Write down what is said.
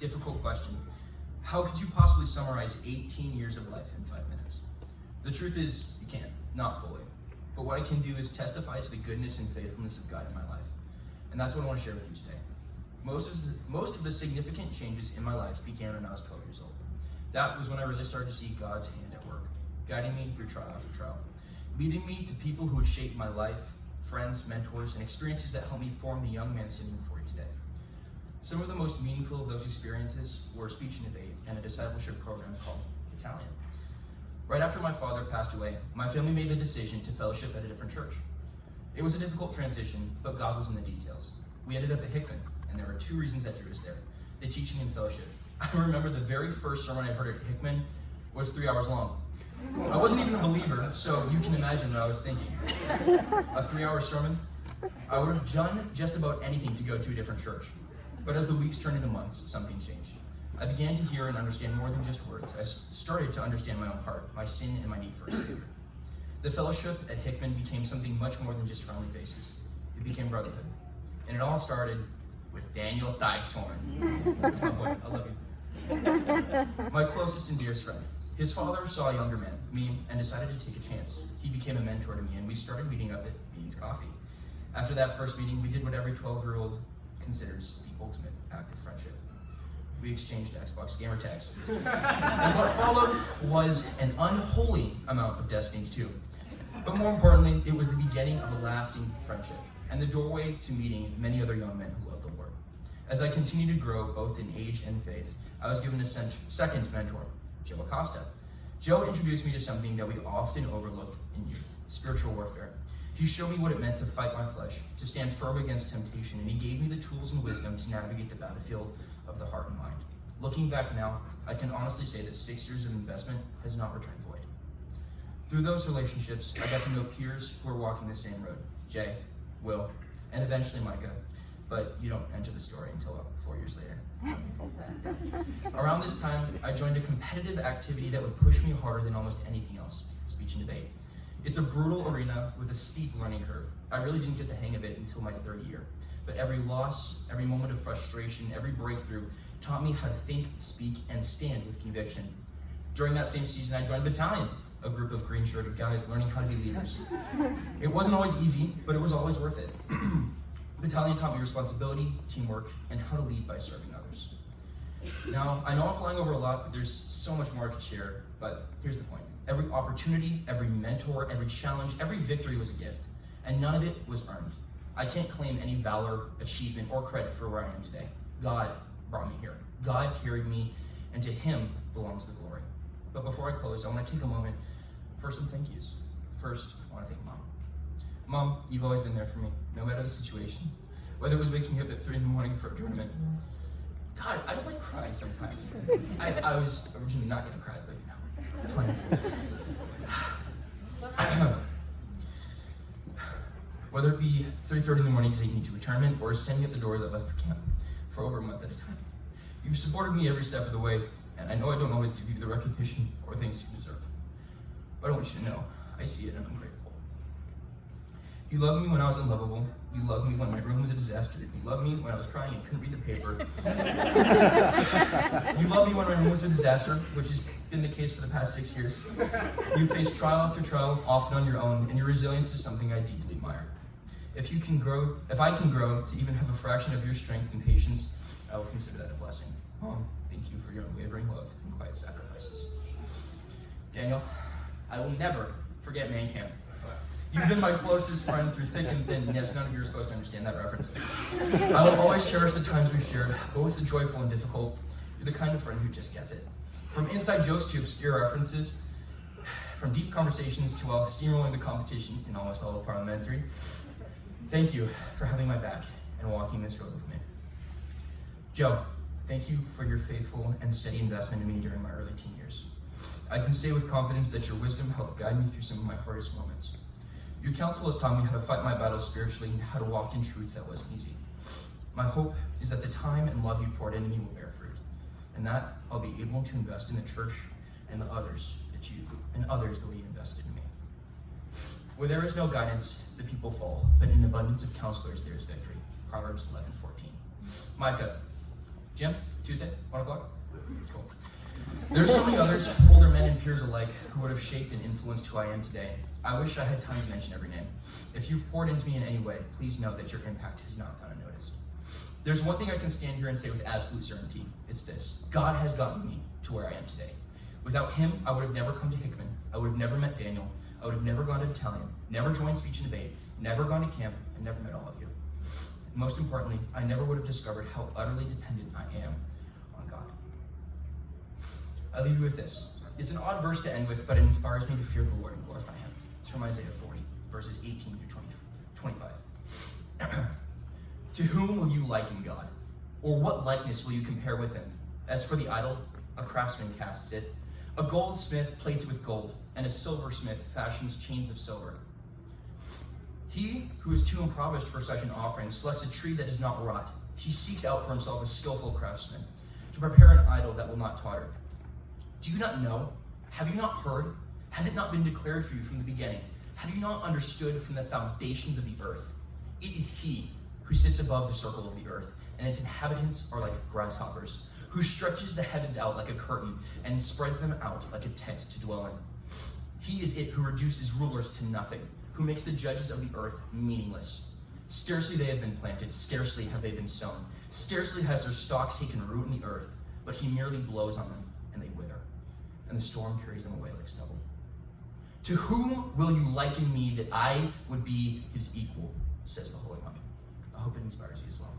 difficult question. How could you possibly summarize 18 years of life in 5 minutes? The truth is, you can't, not fully. But what I can do is testify to the goodness and faithfulness of God in my life. And that's what I want to share with you today. Most of the significant changes in my life began when I was 12 years old. That was when I really started to see God's hand at work, guiding me through trial after trial, leading me to people who would shape my life, friends, mentors, and experiences that helped me form the young man sitting before you today. Some of the most meaningful of those experiences were speech and debate and a discipleship program called Italian. Right after my father passed away, my family made the decision to fellowship at a different church. It was a difficult transition, but God was in the details. We ended up at Hickman, and there were 2 reasons that drew us there: the teaching and fellowship. I remember the very first sermon I heard at Hickman was 3 hours long. I wasn't even a believer, so you can imagine what I was thinking. A 3-hour sermon? I would have done just about anything to go to a different church. But as the weeks turned into months, something changed. I began to hear and understand more than just words. I started to understand my own heart, my sin, and my need for a Savior. The fellowship at Hickman became something much more than just friendly faces. It became brotherhood. And it all started with Daniel Dykeshorn. That's my boy. I love you. My closest and dearest friend. His father saw a younger man, me, and decided to take a chance. He became a mentor to me, and we started meeting up at Beans Coffee. After that first meeting, we did what every 12-year-old considers the ultimate act of friendship. We exchanged Xbox gamer tags. And what followed was an unholy amount of Destiny 2. But more importantly, it was the beginning of a lasting friendship and the doorway to meeting many other young men who love the Lord. As I continued to grow, both in age and faith, I was given a second mentor, Joe Acosta. Joe introduced me to something that we often overlook in youth: spiritual warfare. He showed me what it meant to fight my flesh, to stand firm against temptation, and he gave me the tools and wisdom to navigate the battlefield of the heart and mind. Looking back now, I can honestly say that 6 years of investment has not returned void. Through those relationships, I got to know peers who are walking the same road: Jay, Will, and eventually Micah. But you don't enter the story until about 4 years later. Around this time, I joined a competitive activity that would push me harder than almost anything else: speech and debate. It's a brutal arena with a steep learning curve. I really didn't get the hang of it until my 3rd year. But every loss, every moment of frustration, every breakthrough taught me how to think, speak, and stand with conviction. During that same season, I joined Battalion, a group of green-shirted guys learning how to be leaders. It wasn't always easy, but it was always worth it. Battalion taught me responsibility, teamwork, and how to lead by serving others. Now, I know I'm flying over a lot, but there's so much more I could share, but here's the point. Every opportunity, every mentor, every challenge, every victory was a gift, and none of it was earned. I can't claim any valor, achievement, or credit for where I am today. God brought me here. God carried me, and to Him belongs the glory. But before I close, I want to take a moment for some thank yous. First, I want to thank Mom. Mom, you've always been there for me, no matter the situation. Whether it was waking up at 3 a.m. for a tournament. God, I don't like crying sometimes. I was originally not going to cry, but plans. Whether it be 3:30 in the morning to take me to a tournament or standing at the doors I left for camp for over a month at a time. You've supported me every step of the way, and I know I don't always give you the recognition or things you deserve. But I want you to know, I see it and I'm grateful. You loved me when I was unlovable. You loved me when my room was a disaster. You loved me when I was crying and couldn't read the paper. You loved me when my room was a disaster, which has been the case for the past 6 years. You faced trial after trial, often on your own, and your resilience is something I deeply admire. If I can grow to even have a fraction of your strength and patience, I will consider that a blessing. Mom, thank you for your unwavering love and quiet sacrifices. Daniel, I will never forget Man Camp. You've been my closest friend through thick and thin, and yes, none of you are supposed to understand that reference. I will always cherish the times we've shared, both the joyful and difficult. You're the kind of friend who just gets it. From inside jokes to obscure references, from deep conversations to steamrolling the competition in almost all of parliamentary. Thank you for having my back and walking this road with me. Joe, thank you for your faithful and steady investment in me during my early teen years. I can say with confidence that your wisdom helped guide me through some of my hardest moments. Your counsel has taught me how to fight my battles spiritually and how to walk in truth that wasn't easy. My hope is that the time and love you poured into me will bear fruit, and that I'll be able to invest in the church and the others that you invested in me. Where there is no guidance, the people fall, but in abundance of counselors there is victory. Proverbs 11:14. Micah, Jim, Tuesday, 1 o'clock? Cool. There are so many others, older men and peers alike, who would have shaped and influenced who I am today. I wish I had time to mention every name. If you've poured into me in any way, please know that your impact has not gone unnoticed. There's one thing I can stand here and say with absolute certainty. It's this: God has gotten me to where I am today. Without him, I would have never come to Hickman. I would have never met Daniel. I would have never gone to battalion, never joined speech and debate, never gone to camp, and never met all of you. Most importantly, I never would have discovered how utterly dependent I am on God. I leave you with this. It's an odd verse to end with, but it inspires me to fear the Lord and glorify him. It's from Isaiah 40, verses 18 through 25. To whom will you liken God? Or what likeness will you compare with him? As for the idol, a craftsman casts it. A goldsmith plates it with gold, and a silversmith fashions chains of silver. He who is too impoverished for such an offering selects a tree that does not rot. He seeks out for himself a skillful craftsman to prepare an idol that will not totter. Do you not know? Have you not heard? Has it not been declared for you from the beginning? Have you not understood from the foundations of the earth? It is he who sits above the circle of the earth, and its inhabitants are like grasshoppers, who stretches the heavens out like a curtain and spreads them out like a tent to dwell in. He is it who reduces rulers to nothing, who makes the judges of the earth meaningless. Scarcely they have been planted, scarcely have they been sown, scarcely has their stalk taken root in the earth, but he merely blows on them, and they wither, and the storm carries them away like stubble. To whom will you liken me that I would be his equal, says the Holy One. I hope it inspires you as well.